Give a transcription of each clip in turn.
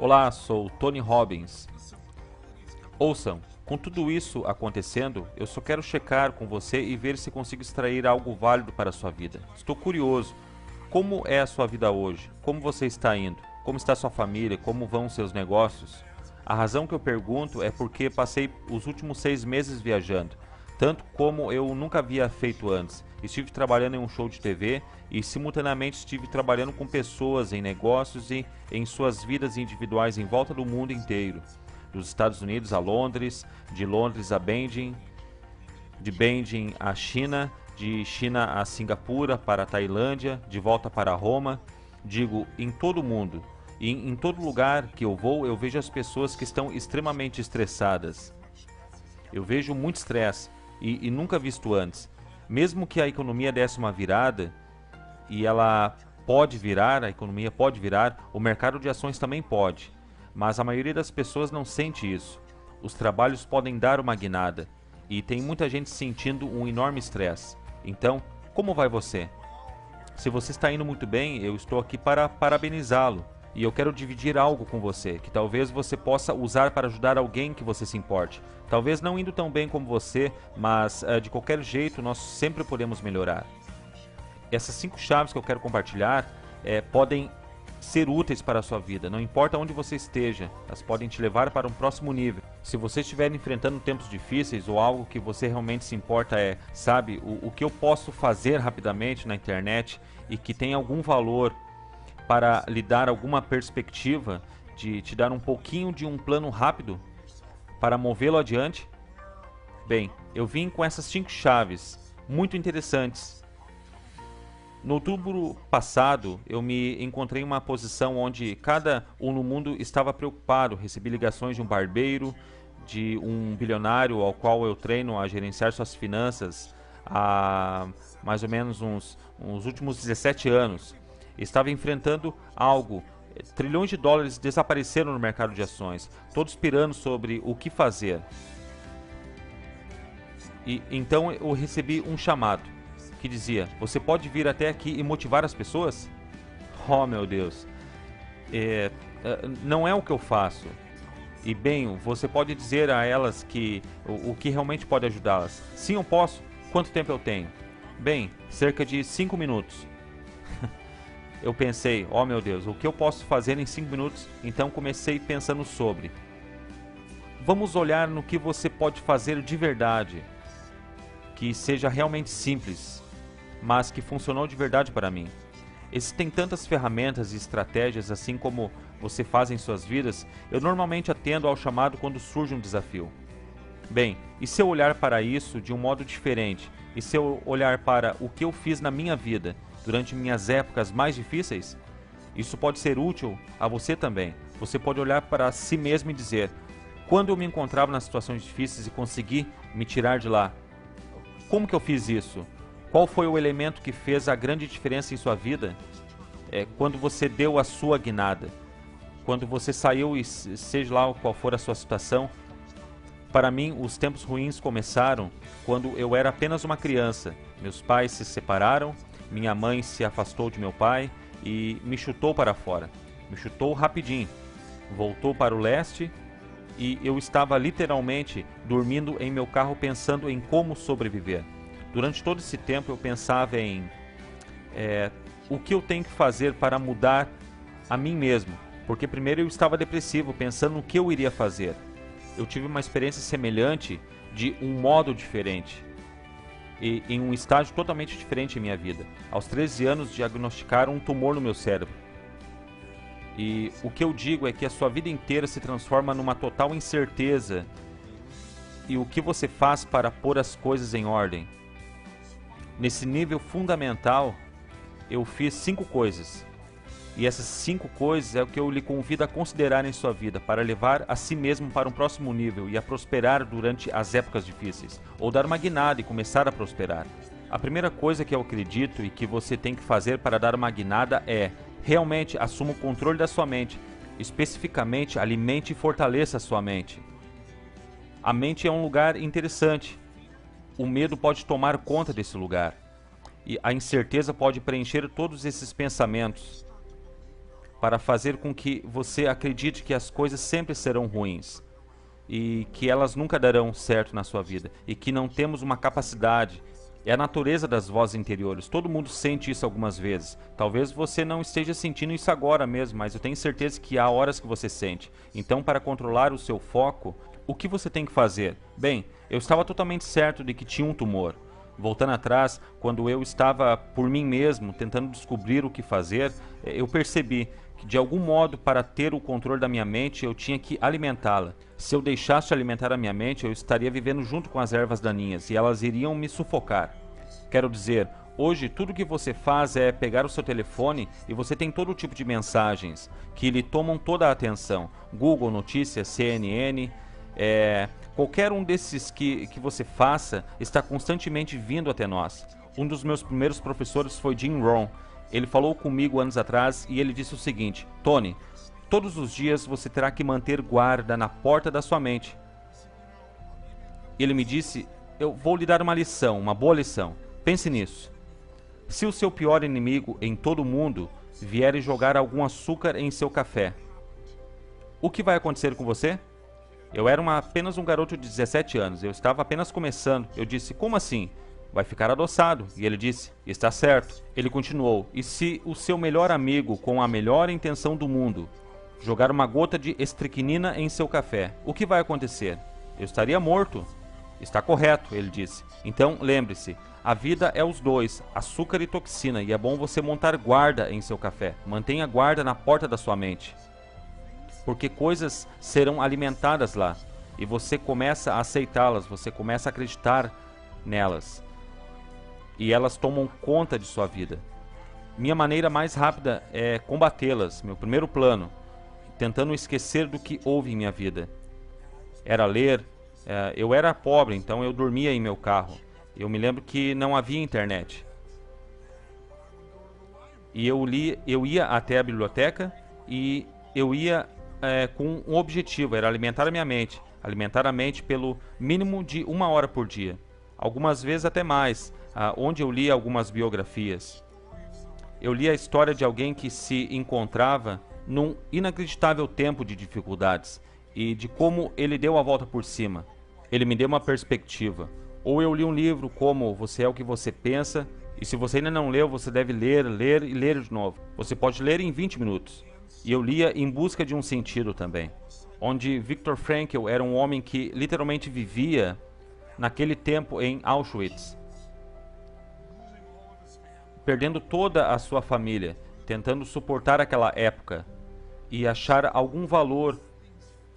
Olá, sou Tony Robbins. Ouçam, com tudo isso acontecendo, eu só quero checar com você e ver se consigo extrair algo válido para a sua vida. Estou curioso. Como é a sua vida hoje? Como você está indo? Como está sua família? Como vão seus negócios? A razão que eu pergunto é porque passei os últimos 6 meses viajando, tanto como eu nunca havia feito antes. Estive trabalhando em um show de TV e simultaneamente estive trabalhando com pessoas em negócios e em suas vidas individuais em volta do mundo inteiro. Dos Estados Unidos a Londres, de Londres a Beijing, de Beijing à China, de China a Singapura, para a Tailândia, de volta para Roma. Digo, em todo o mundo. E em todo lugar que eu vou, eu vejo as pessoas que estão extremamente estressadas. Eu vejo muito estresse e nunca visto antes. Mesmo que a economia desse uma virada, e ela pode virar, a economia pode virar, o mercado de ações também pode. Mas a maioria das pessoas não sente isso. Os trabalhos podem dar uma guinada, e tem muita gente sentindo um enorme estresse. Então, como vai você? Se você está indo muito bem, eu estou aqui para parabenizá-lo. E eu quero dividir algo com você, que talvez você possa usar para ajudar alguém que você se importe. Talvez não indo tão bem como você, mas de qualquer jeito nós sempre podemos melhorar. Essas 5 chaves que eu quero compartilhar podem ser úteis para a sua vida, não importa onde você esteja, elas podem te levar para um próximo nível. Se você estiver enfrentando tempos difíceis ou algo que você realmente se importa sabe, o que eu posso fazer rapidamente na internet e que tem algum valor para lhe dar alguma perspectiva, de te dar um pouquinho de um plano rápido para movê-lo adiante? Bem, eu vim com essas 5 chaves muito interessantes. No outubro passado, eu me encontrei em uma posição onde cada um no mundo estava preocupado. Recebi ligações de um barbeiro, de um bilionário ao qual eu treino a gerenciar suas finanças há mais ou menos uns últimos 17 anos. Estava enfrentando algo. Trilhões de dólares desapareceram no mercado de ações, todos pirando sobre o que fazer. E então eu recebi um chamado que dizia: você pode vir até aqui e motivar as pessoas? Oh, meu Deus. Não é o que eu faço. E bem, você pode dizer a elas que o que realmente pode ajudá-las. Sim, eu posso. Quanto tempo eu tenho? Bem, cerca de 5 minutos. Eu pensei, oh meu Deus, o que eu posso fazer em 5 minutos? Então comecei pensando sobre. Vamos olhar no que você pode fazer de verdade, que seja realmente simples, mas que funcionou de verdade para mim. Existem tantas ferramentas e estratégias, assim como você faz em suas vidas. Eu normalmente atendo ao chamado quando surge um desafio. Bem, e se eu olhar para isso de um modo diferente? E se eu olhar para o que eu fiz na minha vida durante minhas épocas mais difíceis? Isso pode ser útil a você também. Você pode olhar para si mesmo e dizer: quando eu me encontrava nas situações difíceis e consegui me tirar de lá, como que eu fiz isso? Qual foi o elemento que fez a grande diferença em sua vida? Quando você deu a sua guinada, quando você saiu, e seja lá qual for a sua situação. Para mim, os tempos ruins começaram quando eu era apenas uma criança. Meus pais se separaram, minha mãe se afastou de meu pai e me chutou para fora. Me chutou rapidinho. Voltou para o leste e eu estava literalmente dormindo em meu carro pensando em como sobreviver. Durante todo esse tempo eu pensava em o que eu tenho que fazer para mudar a mim mesmo. Porque primeiro eu estava depressivo, pensando no que eu iria fazer. Eu tive uma experiência semelhante de um modo diferente e em um estágio totalmente diferente em minha vida. Aos 13 anos diagnosticaram um tumor no meu cérebro. E o que eu digo é que a sua vida inteira se transforma numa total incerteza. E o que você faz para pôr as coisas em ordem? Nesse nível fundamental, eu fiz 5 coisas. E essas 5 coisas é o que eu lhe convido a considerar em sua vida, para levar a si mesmo para um próximo nível e a prosperar durante as épocas difíceis, ou dar uma guinada e começar a prosperar. A primeira coisa que eu acredito e que você tem que fazer para dar uma guinada é: realmente assuma o controle da sua mente. Especificamente, alimente e fortaleça a sua mente. A mente é um lugar interessante. O medo pode tomar conta desse lugar. E a incerteza pode preencher todos esses pensamentos. para fazer com que você acredite que as coisas sempre serão ruins e que elas nunca darão certo na sua vida e que não temos uma capacidade. É a natureza das vozes interiores. Todo mundo sente isso algumas vezes. Talvez você não esteja sentindo isso agora mesmo, mas eu tenho certeza que há horas que você sente. Então, para controlar o seu foco, o que você tem que fazer? Bem, eu estava totalmente certo de que tinha um tumor. Voltando atrás, quando eu estava por mim mesmo tentando descobrir o que fazer, eu percebi que de algum modo, para ter o controle da minha mente, eu tinha que alimentá-la. Se eu deixasse de alimentar a minha mente, eu estaria vivendo junto com as ervas daninhas e elas iriam me sufocar. Quero dizer, hoje tudo que você faz é pegar o seu telefone e você tem todo tipo de mensagens que lhe tomam toda a atenção. Google Notícias, CNN, qualquer um desses que você faça está constantemente vindo até nós. Um dos meus primeiros professores foi Jim Rohn. Ele falou comigo anos atrás e ele disse o seguinte: Tony, todos os dias você terá que manter guarda na porta da sua mente. Ele me disse: eu vou lhe dar uma lição, uma boa lição. Pense nisso. Se o seu pior inimigo em todo o mundo vier e jogar algum açúcar em seu café, o que vai acontecer com você? Eu era apenas um garoto de 17 anos, eu estava apenas começando. Eu disse: como assim? Vai ficar adoçado. E ele disse: está certo. Ele continuou: e se o seu melhor amigo, com a melhor intenção do mundo, jogar uma gota de estricnina em seu café, o que vai acontecer? Eu estaria morto. Está correto, ele disse. Então, lembre-se, a vida é os dois, açúcar e toxina, e é bom você montar guarda em seu café. Mantenha guarda na porta da sua mente, porque coisas serão alimentadas lá, e você começa a aceitá-las, você começa a acreditar nelas, e elas tomam conta de sua vida. Minha maneira mais rápida é combatê-las. Meu primeiro plano, tentando esquecer do que houve em minha vida, era ler. Eu era pobre, então eu dormia em meu carro. Eu me lembro que não havia internet. E eu ia até a biblioteca e eu ia com um objetivo, era alimentar a minha mente. Alimentar a mente pelo mínimo de 1 hora por dia. Algumas vezes até mais, onde eu lia algumas biografias. Eu li a história de alguém que se encontrava num inacreditável tempo de dificuldades e de como ele deu a volta por cima. Ele me deu uma perspectiva. Ou eu li um livro como Você é o que você pensa, e se você ainda não leu, você deve ler, ler e ler de novo. Você pode ler em 20 minutos. E eu lia Em Busca de um Sentido também, onde Viktor Frankl era um homem que literalmente vivia naquele tempo em Auschwitz, perdendo toda a sua família, tentando suportar aquela época e achar algum valor.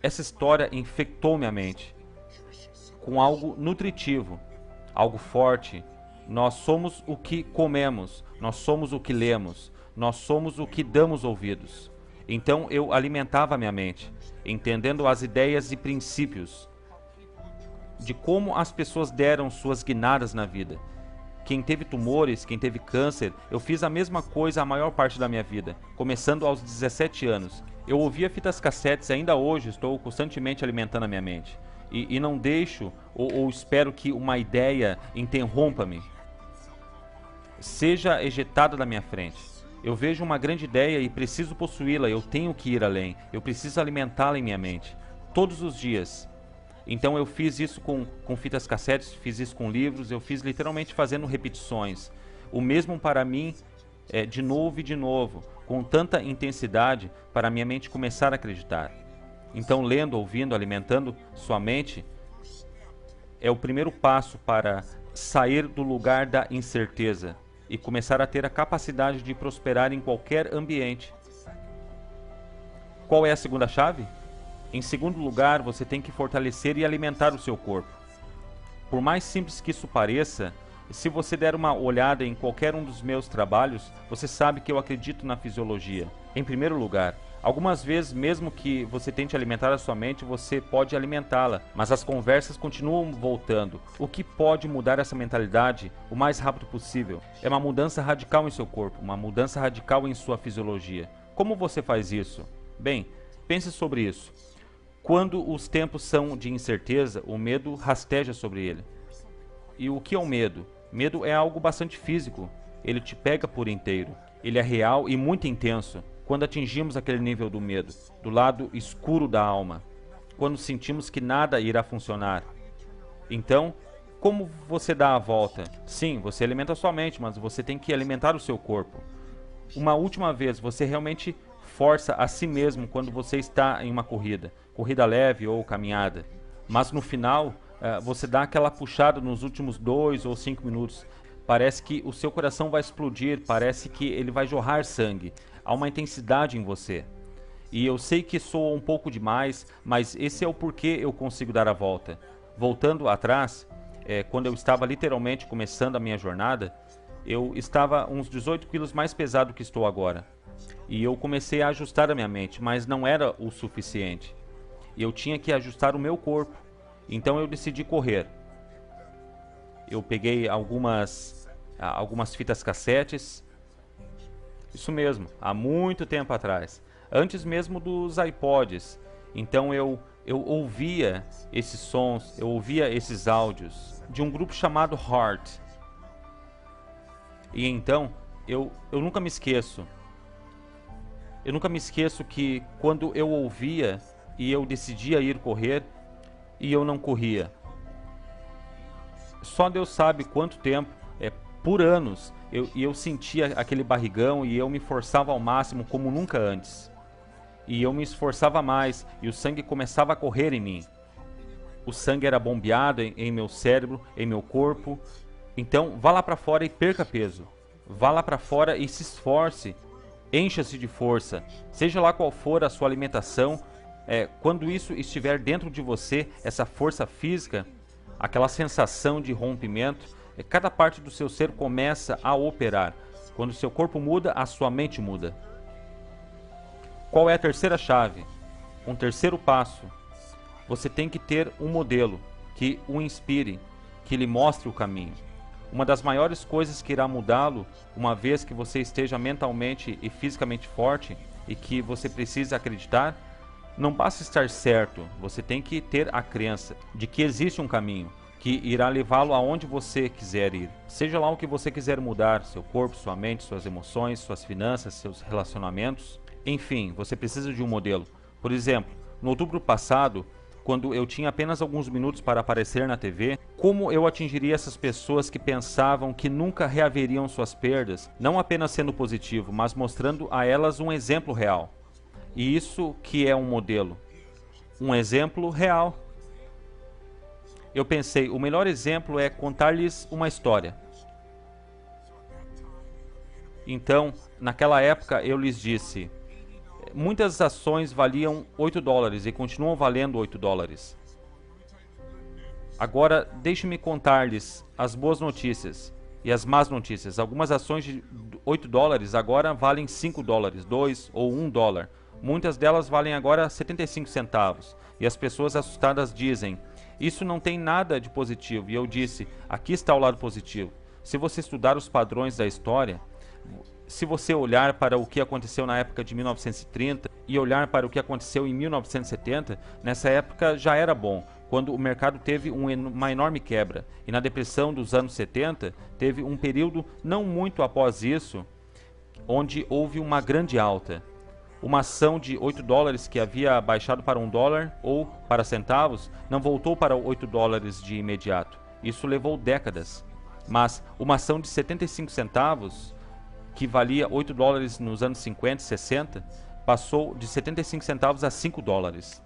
Essa história infectou minha mente com algo nutritivo, algo forte. Nós somos o que comemos, nós somos o que lemos, nós somos o que damos ouvidos. Então eu alimentava minha mente, entendendo as ideias e princípios de como as pessoas deram suas guinadas na vida. Quem teve tumores, quem teve câncer, eu fiz a mesma coisa a maior parte da minha vida, começando aos 17 anos. Eu ouvia fitas cassetes e ainda hoje estou constantemente alimentando a minha mente. E não deixo ou espero que uma ideia interrompa-me, seja ejetada da minha frente. Eu vejo uma grande ideia e preciso possuí-la, eu tenho que ir além, eu preciso alimentá-la em minha mente, todos os dias. Então eu fiz isso com fitas cassetes, fiz isso com livros, eu fiz literalmente fazendo repetições. O mesmo para mim, de novo e de novo, com tanta intensidade, para minha mente começar a acreditar. Então, lendo, ouvindo, alimentando sua mente, é o primeiro passo para sair do lugar da incerteza e começar a ter a capacidade de prosperar em qualquer ambiente. Qual é a segunda chave? Em segundo lugar, você tem que fortalecer e alimentar o seu corpo. Por mais simples que isso pareça, se você der uma olhada em qualquer um dos meus trabalhos, você sabe que eu acredito na fisiologia. Em primeiro lugar, algumas vezes, mesmo que você tente alimentar a sua mente, você pode alimentá-la, mas as conversas continuam voltando. O que pode mudar essa mentalidade o mais rápido possível é uma mudança radical em seu corpo, uma mudança radical em sua fisiologia. Como você faz isso? Bem, pense sobre isso. Quando os tempos são de incerteza, o medo rasteja sobre ele. E o que é o medo? Medo é algo bastante físico. Ele te pega por inteiro. Ele é real e muito intenso. quando atingimos aquele nível do medo, do lado escuro da alma, quando sentimos que nada irá funcionar. Então, como você dá a volta? Sim, você alimenta a sua mente, mas você tem que alimentar o seu corpo. Uma última vez, você realmente força a si mesmo quando você está em uma corrida leve ou caminhada. Mas no final, você dá aquela puxada nos últimos 2 ou 5 minutos. Parece que o seu coração vai explodir, parece que ele vai jorrar sangue. Há uma intensidade em você. E eu sei que soa um pouco demais, mas esse é o porquê eu consigo dar a volta. Voltando atrás, quando eu estava literalmente começando a minha jornada, eu estava uns 18 quilos mais pesado que estou agora. E eu comecei a ajustar a minha mente, mas não era o suficiente. Eu tinha que ajustar o meu corpo. Então eu decidi correr. Eu peguei algumas fitas cassetes. Isso mesmo, há muito tempo atrás. Antes mesmo dos iPods. Então eu ouvia esses sons, eu ouvia esses áudios de um grupo chamado Heart. E então, eu nunca me esqueço. Eu nunca me esqueço que quando eu ouvia e eu decidia ir correr e eu não corria. Só Deus sabe quanto tempo, por anos, eu sentia aquele barrigão e eu me forçava ao máximo como nunca antes. E eu me esforçava mais e o sangue começava a correr em mim. O sangue era bombeado em meu cérebro, em meu corpo. Então, vá lá para fora e perca peso. Vá lá para fora e se esforce. Encha-se de força. Seja lá qual for a sua alimentação, quando isso estiver dentro de você, essa força física, aquela sensação de rompimento, cada parte do seu ser começa a operar. Quando o seu corpo muda, a sua mente muda. Qual é a terceira chave? Um terceiro passo. Você tem que ter um modelo que o inspire, que lhe mostre o caminho. Uma das maiores coisas que irá mudá-lo, uma vez que você esteja mentalmente e fisicamente forte e que você precisa acreditar, não basta estar certo, você tem que ter a crença de que existe um caminho que irá levá-lo aonde você quiser ir. Seja lá o que você quiser mudar, seu corpo, sua mente, suas emoções, suas finanças, seus relacionamentos. Enfim, você precisa de um modelo. Por exemplo, no outubro passado, quando eu tinha apenas alguns minutos para aparecer na TV, como eu atingiria essas pessoas que pensavam que nunca reaveriam suas perdas, não apenas sendo positivo, mas mostrando a elas um exemplo real. E isso que é um modelo. Um exemplo real. Eu pensei, o melhor exemplo é contar-lhes uma história. Então, naquela época eu lhes disse, muitas ações valiam $8 e continuam valendo $8. Agora, deixe-me contar-lhes as boas notícias e as más notícias. Algumas ações de $8 agora valem $5, 2 ou $1. Muitas delas valem agora 75 centavos. E as pessoas assustadas dizem, isso não tem nada de positivo. E eu disse, aqui está o lado positivo. Se você estudar os padrões da história, se você olhar para o que aconteceu na época de 1930 e olhar para o que aconteceu em 1970, nessa época já era bom, quando o mercado teve uma enorme quebra. E na depressão dos anos 70, teve um período não muito após isso, onde houve uma grande alta. Uma ação de $8 que havia baixado para $1 ou para centavos, não voltou para $8 de imediato. Isso levou décadas. Mas uma ação de 75 centavos, que valia $8 nos anos 50 e 60, passou de 75 centavos a $5.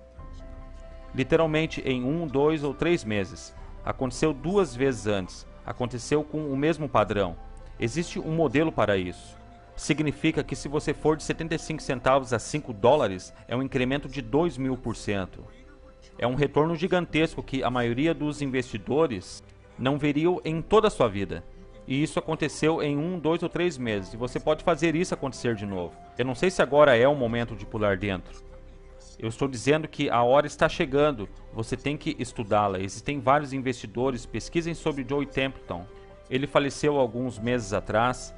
Literalmente em 1, 2 ou 3 meses. Aconteceu 2 vezes antes. Aconteceu com o mesmo padrão. Existe um modelo para isso. Significa que se você for de 75 centavos a $5, é um incremento de 2.000%. É um retorno gigantesco que a maioria dos investidores não veriam em toda a sua vida. E isso aconteceu em 1, 2 ou 3 meses. E você pode fazer isso acontecer de novo. Eu não sei se agora é o momento de pular dentro. Eu estou dizendo que a hora está chegando. Você tem que estudá-la. Existem vários investidores. Pesquisem sobre Joe Templeton. Ele faleceu alguns meses atrás.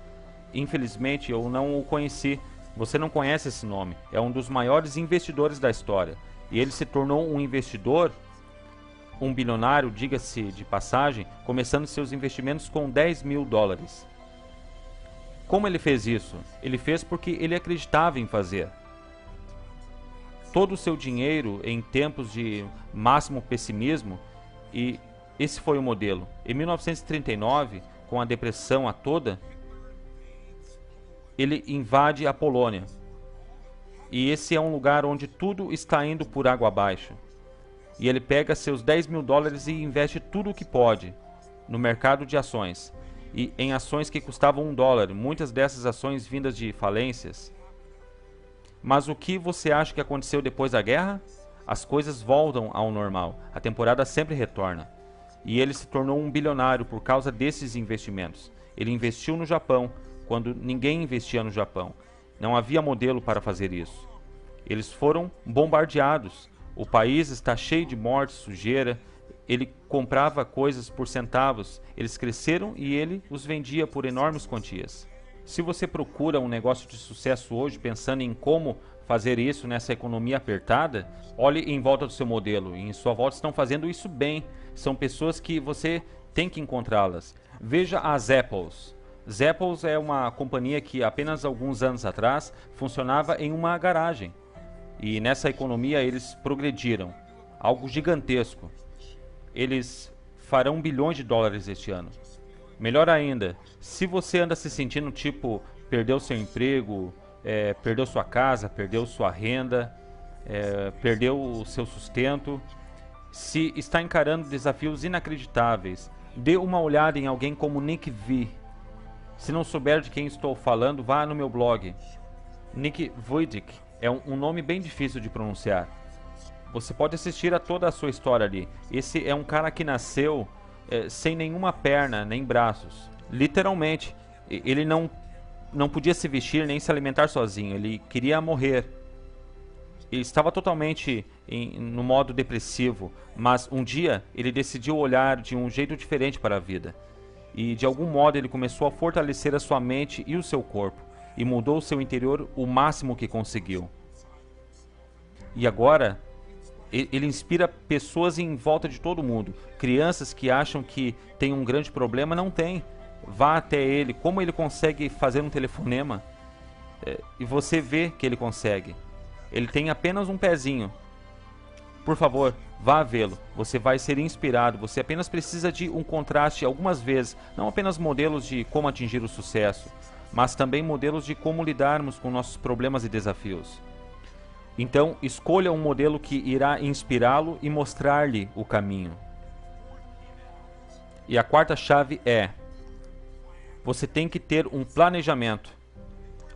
Infelizmente eu não o conheci. Você não conhece esse nome. É um dos maiores investidores da história. E ele se tornou um investidor, um bilionário, diga-se de passagem, começando seus investimentos com $10.000. Como ele fez isso? Ele fez porque ele acreditava em fazer. Todo o seu dinheiro em tempos de máximo pessimismo, e esse foi o modelo. Em 1939, com a depressão a toda, ele invade a Polônia. E esse é um lugar onde tudo está indo por água abaixo. E ele pega seus 10 mil dólares e investe tudo o que pode no mercado de ações. E em ações que custavam $1, muitas dessas ações vindas de falências. Mas o que você acha que aconteceu depois da guerra? As coisas voltam ao normal, a temporada sempre retorna. E ele se tornou um bilionário por causa desses investimentos. Ele investiu no Japão, quando ninguém investia no Japão. Não havia modelo para fazer isso. Eles foram bombardeados. O país está cheio de morte, sujeira. Ele comprava coisas por centavos. Eles cresceram e ele os vendia por enormes quantias. Se você procura um negócio de sucesso hoje pensando em como fazer isso nessa economia apertada, olhe em volta do seu modelo. E em sua volta estão fazendo isso bem. São pessoas que você tem que encontrá-las. Veja as Apples. Zappos é uma companhia que apenas alguns anos atrás funcionava em uma garagem. E nessa economia eles progrediram. Algo gigantesco. Eles farão bilhões de dólares este ano. Melhor ainda, se você anda se sentindo tipo, perdeu seu emprego, perdeu sua casa, perdeu sua renda, perdeu o seu sustento, se está encarando desafios inacreditáveis, dê uma olhada em alguém como Nick V. Se não souber de quem estou falando, vá no meu blog. Nick Vujicic é um nome bem difícil de pronunciar. Você pode assistir a toda a sua história ali. Esse é um cara que nasceu sem nenhuma perna, nem braços. Literalmente, ele não podia se vestir nem se alimentar sozinho. Ele queria morrer. Ele estava totalmente no modo depressivo, mas um dia ele decidiu olhar de um jeito diferente para a vida. E de algum modo ele começou a fortalecer a sua mente e o seu corpo, e mudou o seu interior o máximo que conseguiu. E agora, ele inspira pessoas em volta de todo mundo. Crianças que acham que tem um grande problema, não tem. Vá até ele, como ele consegue fazer um telefonema, e você vê que ele consegue. Ele tem apenas um pezinho. Por favor, vá vê-lo. Você vai ser inspirado. Você apenas precisa de um contraste algumas vezes. Não apenas modelos de como atingir o sucesso, mas também modelos de como lidarmos com nossos problemas e desafios. Então, escolha um modelo que irá inspirá-lo e mostrar-lhe o caminho. E a quarta chave é: você tem que ter um planejamento.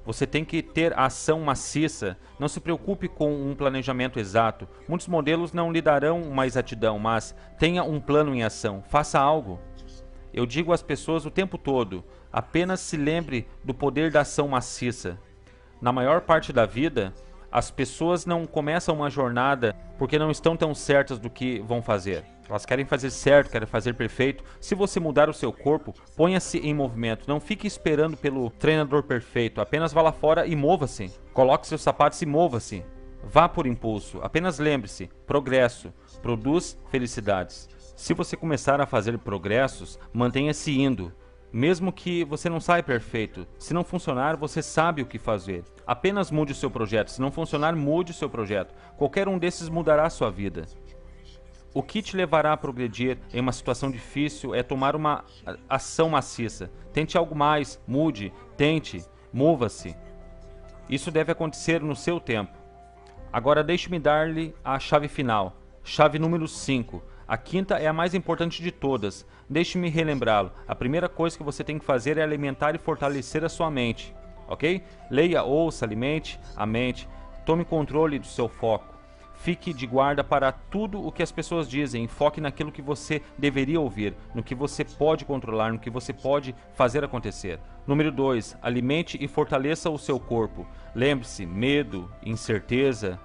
Você tem que ter ação maciça. Não se preocupe com um planejamento exato. Muitos modelos não lhe darão uma exatidão, mas tenha um plano em ação. Faça algo. Eu digo às pessoas o tempo todo, apenas se lembre do poder da ação maciça. Na maior parte da vida, as pessoas não começam uma jornada porque não estão tão certas do que vão fazer. Elas querem fazer certo, querem fazer perfeito. Se você mudar o seu corpo, ponha-se em movimento. Não fique esperando pelo treinador perfeito. Apenas vá lá fora e mova-se. Coloque seus sapatos e mova-se. Vá por impulso. Apenas lembre-se, progresso produz felicidades. Se você começar a fazer progressos, mantenha-se indo. Mesmo que você não saia perfeito, se não funcionar, você sabe o que fazer. Apenas mude o seu projeto. Se não funcionar, mude o seu projeto. Qualquer um desses mudará a sua vida. O que te levará a progredir em uma situação difícil é tomar uma ação maciça. Tente algo mais, mude, tente, mova-se. Isso deve acontecer no seu tempo. Agora deixe-me dar-lhe a chave final. Chave número 5. A quinta é a mais importante de todas. Deixe-me relembrá-lo. A primeira coisa que você tem que fazer é alimentar e fortalecer a sua mente. Ok? Leia, ouça, alimente a mente. Tome controle do seu foco. Fique de guarda para tudo o que as pessoas dizem. Foque naquilo que você deveria ouvir, no que você pode controlar, no que você pode fazer acontecer. Número 2. Alimente e fortaleça o seu corpo. Lembre-se, medo, incerteza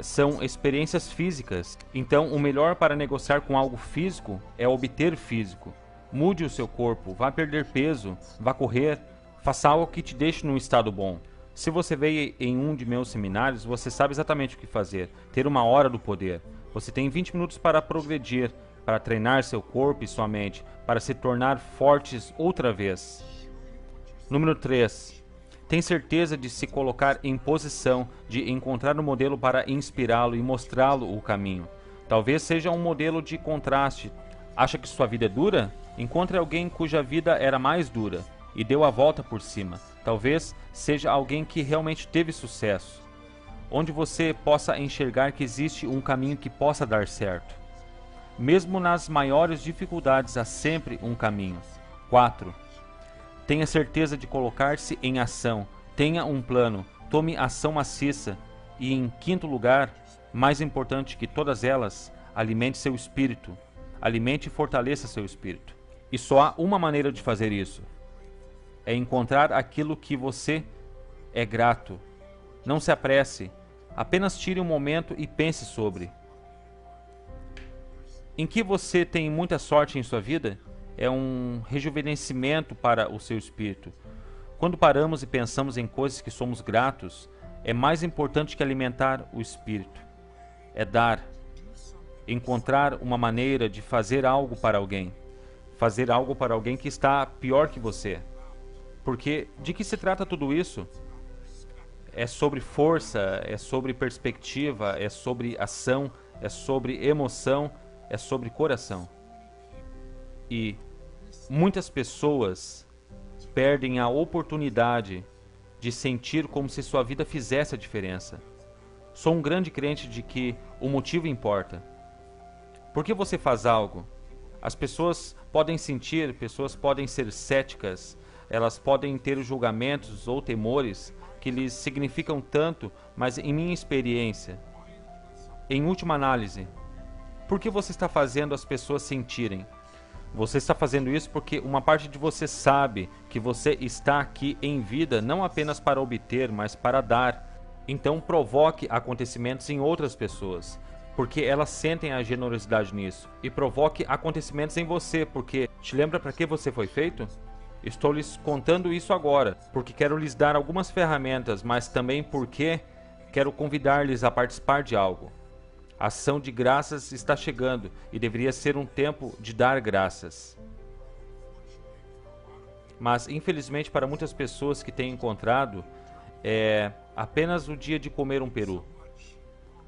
são experiências físicas. Então, o melhor para negociar com algo físico é obter físico. Mude o seu corpo, vá perder peso, vá correr, faça algo que te deixe num estado bom. Se você veio em um de meus seminários, você sabe exatamente o que fazer. Ter uma hora do poder. Você tem 20 minutos para progredir, para treinar seu corpo e sua mente, para se tornar fortes outra vez. Número 3. Tem certeza de se colocar em posição de encontrar um modelo para inspirá-lo e mostrá-lo o caminho. Talvez seja um modelo de contraste. Acha que sua vida é dura? Encontre alguém cuja vida era mais dura e deu a volta por cima. Talvez seja alguém que realmente teve sucesso, onde você possa enxergar que existe um caminho que possa dar certo. Mesmo nas maiores dificuldades há sempre um caminho. 4. Tenha certeza de colocar-se em ação. Tenha um plano. Tome ação maciça. E em quinto lugar, mais importante que todas elas, alimente seu espírito. Alimente e fortaleça seu espírito. E só há uma maneira de fazer isso. É encontrar aquilo que você é grato. Não se apresse. Apenas tire um momento e pense sobre. Em que você tem muita sorte em sua vida? É um rejuvenescimento para o seu espírito. Quando paramos e pensamos em coisas que somos gratos, é mais importante que alimentar o espírito. É dar. Encontrar uma maneira de fazer algo para alguém. Fazer algo para alguém que está pior que você. Porque de que se trata tudo isso? É sobre força, é sobre perspectiva, é sobre ação, é sobre emoção, é sobre coração. E muitas pessoas perdem a oportunidade de sentir como se sua vida fizesse a diferença. Sou um grande crente de que o motivo importa. Por que você faz algo? As pessoas podem sentir, pessoas podem ser céticas, elas podem ter julgamentos ou temores que lhes significam tanto, mas em minha experiência, em última análise, por que você está fazendo as pessoas sentirem? Você está fazendo isso porque uma parte de você sabe que você está aqui em vida não apenas para obter, mas para dar. Então provoque acontecimentos em outras pessoas, porque elas sentem a generosidade nisso. E provoque acontecimentos em você, porque te lembra para que você foi feito? Estou lhes contando isso agora, porque quero lhes dar algumas ferramentas, mas também porque quero convidar-lhes a participar de algo. A ação de graças está chegando e deveria ser um tempo de dar graças. Mas, infelizmente, para muitas pessoas que têm encontrado, é apenas o dia de comer um peru.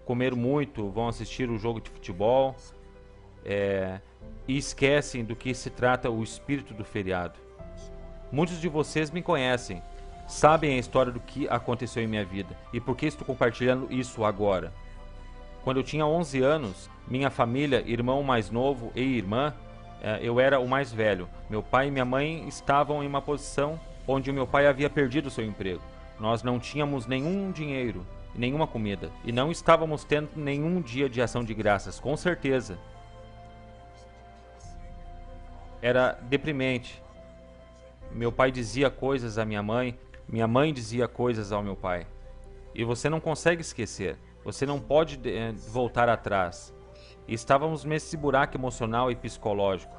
Comer muito, vão assistir o jogo de futebol e esquecem do que se trata o espírito do feriado. Muitos de vocês me conhecem, sabem a história do que aconteceu em minha vida e por que estou compartilhando isso agora. Quando eu tinha 11 anos, minha família, irmão mais novo e irmã, eu era o mais velho. Meu pai e minha mãe estavam em uma posição onde o meu pai havia perdido seu emprego. Nós não tínhamos nenhum dinheiro, nenhuma comida, e não estávamos tendo nenhum dia de ação de graças, com certeza. Era deprimente. Meu pai dizia coisas à minha mãe dizia coisas ao meu pai. E você não consegue esquecer. Você não pode voltar atrás. E estávamos nesse buraco emocional e psicológico.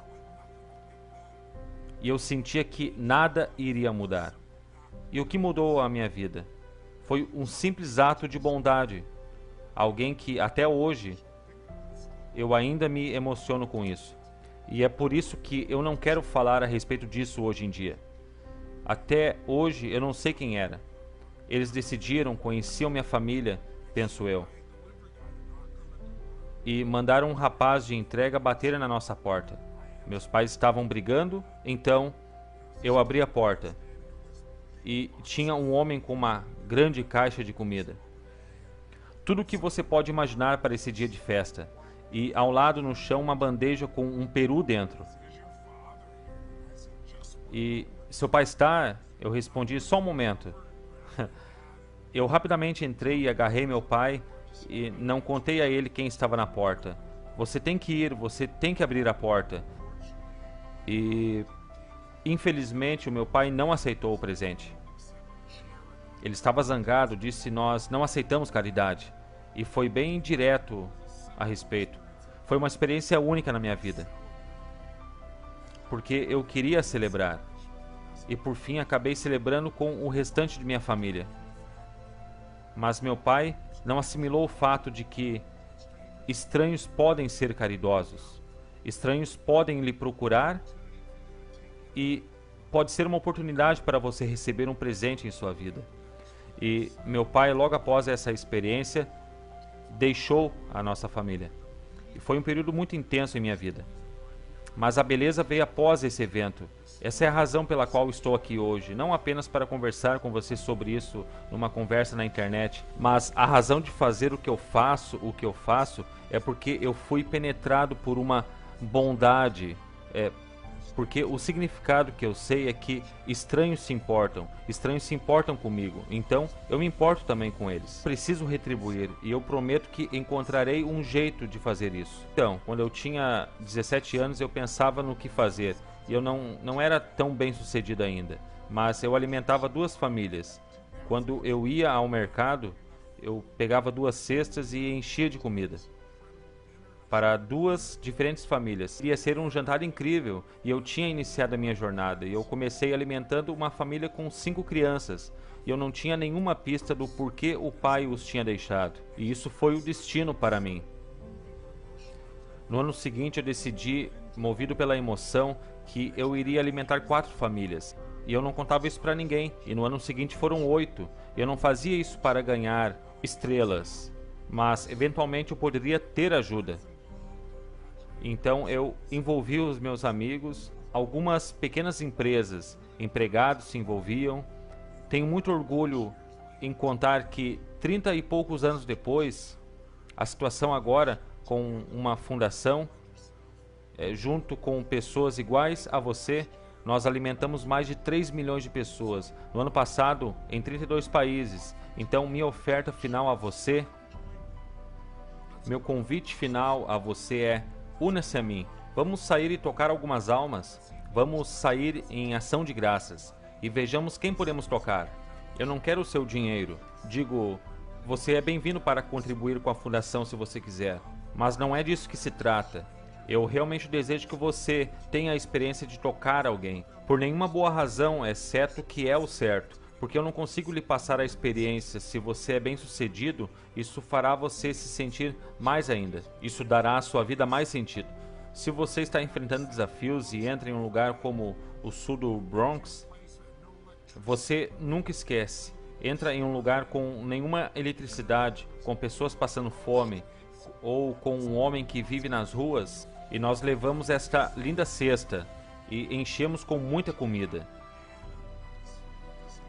E eu sentia que nada iria mudar. E o que mudou a minha vida? Foi um simples ato de bondade. Alguém que até hoje eu ainda me emociono com isso. E é por isso que eu não quero falar a respeito disso hoje em dia. Até hoje eu não sei quem era. Eles decidiram, conheciam minha família, penso eu, e mandaram um rapaz de entrega bater na nossa porta. Meus pais estavam brigando, então eu abri a porta e tinha um homem com uma grande caixa de comida. Tudo o que você pode imaginar para esse dia de festa. E ao lado no chão uma bandeja com um peru dentro. E seu pai está? Eu respondi, só um momento. Eu rapidamente entrei e agarrei meu pai e não contei a ele quem estava na porta. Você tem que ir, você tem que abrir a porta. E infelizmente o meu pai não aceitou o presente. Ele estava zangado, disse nós não aceitamos caridade. E foi bem direto a respeito. Foi uma experiência única na minha vida. Porque eu queria celebrar. E por fim acabei celebrando com o restante de minha família. Mas meu pai não assimilou o fato de que estranhos podem ser caridosos. Estranhos podem lhe procurar e pode ser uma oportunidade para você receber um presente em sua vida. E meu pai, logo após essa experiência, deixou a nossa família. E foi um período muito intenso em minha vida. Mas a beleza veio após esse evento. Essa é a razão pela qual estou aqui hoje, não apenas para conversar com você sobre isso numa conversa na internet, mas a razão de fazer o que eu faço, é porque eu fui penetrado por uma bondade, porque o significado que eu sei é que estranhos se importam comigo, então eu me importo também com eles. Preciso retribuir e eu prometo que encontrarei um jeito de fazer isso. Então, quando eu tinha 17 anos eu pensava no que fazer e eu não era tão bem sucedido ainda, mas eu alimentava 2 famílias. Quando eu ia ao mercado, eu pegava 2 cestas e enchia de comida para 2 diferentes famílias. Ia ser um jantar incrível e eu tinha iniciado a minha jornada e eu comecei alimentando uma família com 5 crianças e eu não tinha nenhuma pista do porquê o pai os tinha deixado, e isso foi o destino para mim. No ano seguinte eu decidi, movido pela emoção, que eu iria alimentar 4 famílias e eu não contava isso para ninguém, e no ano seguinte foram 8. Eu não fazia isso para ganhar estrelas, mas eventualmente eu poderia ter ajuda. Então eu envolvi os meus amigos, algumas pequenas empresas, empregados se envolviam. Tenho muito orgulho em contar que 30 e poucos anos depois, a situação agora com uma fundação, junto com pessoas iguais a você, nós alimentamos mais de 3 milhões de pessoas. No ano passado, em 32 países. Então minha oferta final a você, meu convite final a você é: una-se a mim. Vamos sair e tocar algumas almas. Vamos sair em ação de graças e vejamos quem podemos tocar. Eu não quero o seu dinheiro. Digo, você é bem-vindo para contribuir com a fundação se você quiser. Mas não é disso que se trata. Eu realmente desejo que você tenha a experiência de tocar alguém. Por nenhuma boa razão, exceto que é o certo. Porque eu não consigo lhe passar a experiência. Se você é bem sucedido, isso fará você se sentir mais ainda. Isso dará à sua vida mais sentido. Se você está enfrentando desafios e entra em um lugar como o sul do Bronx, você nunca esquece. Entra em um lugar com nenhuma eletricidade, com pessoas passando fome, ou com um homem que vive nas ruas, e nós levamos esta linda cesta e enchemos com muita comida.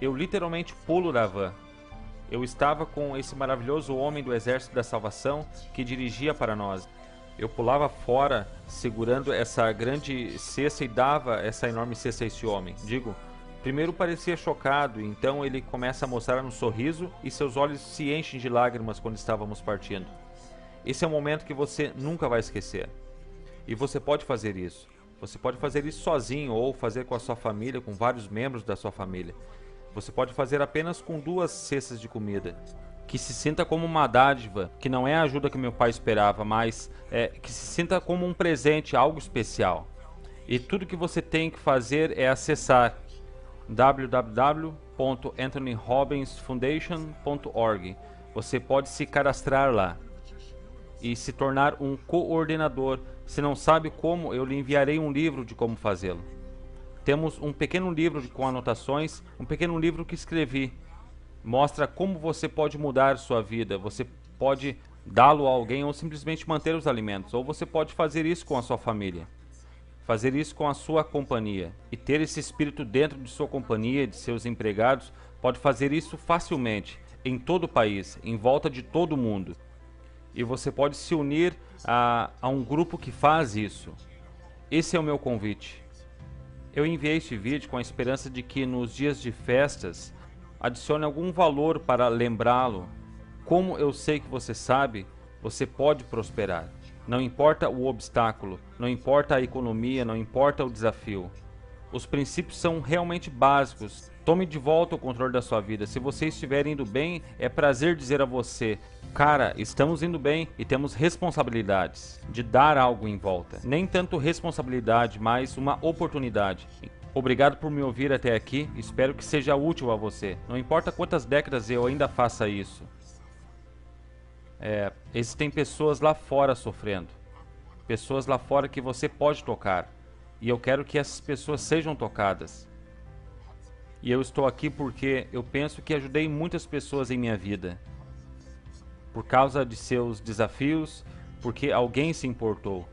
Eu literalmente pulo da van. Eu estava com esse maravilhoso homem do Exército da Salvação que dirigia para nós. Eu pulava fora, segurando essa grande cesta e dava essa enorme cesta a esse homem. Digo, primeiro parecia chocado, então ele começa a mostrar um sorriso e seus olhos se enchem de lágrimas quando estávamos partindo. Esse é um momento que você nunca vai esquecer. E você pode fazer isso. Você pode fazer isso sozinho ou fazer com a sua família, com vários membros da sua família. Você pode fazer apenas com 2 cestas de comida. Que se sinta como uma dádiva, que não é a ajuda que meu pai esperava, mas que se sinta como um presente, algo especial. E tudo que você tem que fazer é acessar www.anthonyrobinsfoundation.org. Você pode se cadastrar lá e se tornar um coordenador. Se não sabe como, eu lhe enviarei um livro de como fazê-lo. Temos um pequeno livro com anotações, um pequeno livro que escrevi. Mostra como você pode mudar sua vida. Você pode dá-lo a alguém ou simplesmente manter os alimentos. Ou você pode fazer isso com a sua família. Fazer isso com a sua companhia. E ter esse espírito dentro de sua companhia, de seus empregados, pode fazer isso facilmente, em todo o país, em volta de todo o mundo. E você pode se unir a um grupo que faz isso. Esse é o meu convite. Eu enviei este vídeo com a esperança de que nos dias de festas adicione algum valor para lembrá-lo. Como eu sei que você sabe, você pode prosperar. Não importa o obstáculo, não importa a economia, não importa o desafio. Os princípios são realmente básicos. Tome de volta o controle da sua vida. Se você estiver indo bem, é prazer dizer a você: cara, estamos indo bem e temos responsabilidades de dar algo em volta. Nem tanto responsabilidade, mas uma oportunidade. Obrigado por me ouvir até aqui. Espero que seja útil a você. Não importa quantas décadas eu ainda faça isso. Existem pessoas lá fora sofrendo. Pessoas lá fora que você pode tocar. E eu quero que essas pessoas sejam tocadas. E eu estou aqui porque eu penso que ajudei muitas pessoas em minha vida. Por causa de seus desafios, porque alguém se importou.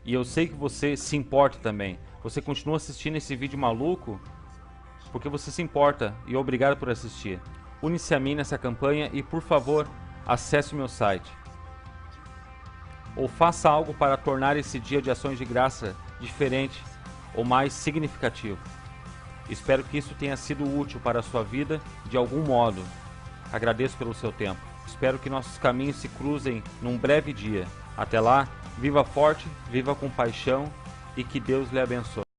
E eu sei que você se importa também. Você continua assistindo esse vídeo maluco porque você se importa, e obrigado por assistir. Une-se a mim nessa campanha e, por favor, acesse o meu site. Ou faça algo para tornar esse dia de ações de graça diferente ou mais significativo. Espero que isso tenha sido útil para a sua vida de algum modo. Agradeço pelo seu tempo. Espero que nossos caminhos se cruzem num breve dia. Até lá, viva forte, viva com paixão e que Deus lhe abençoe.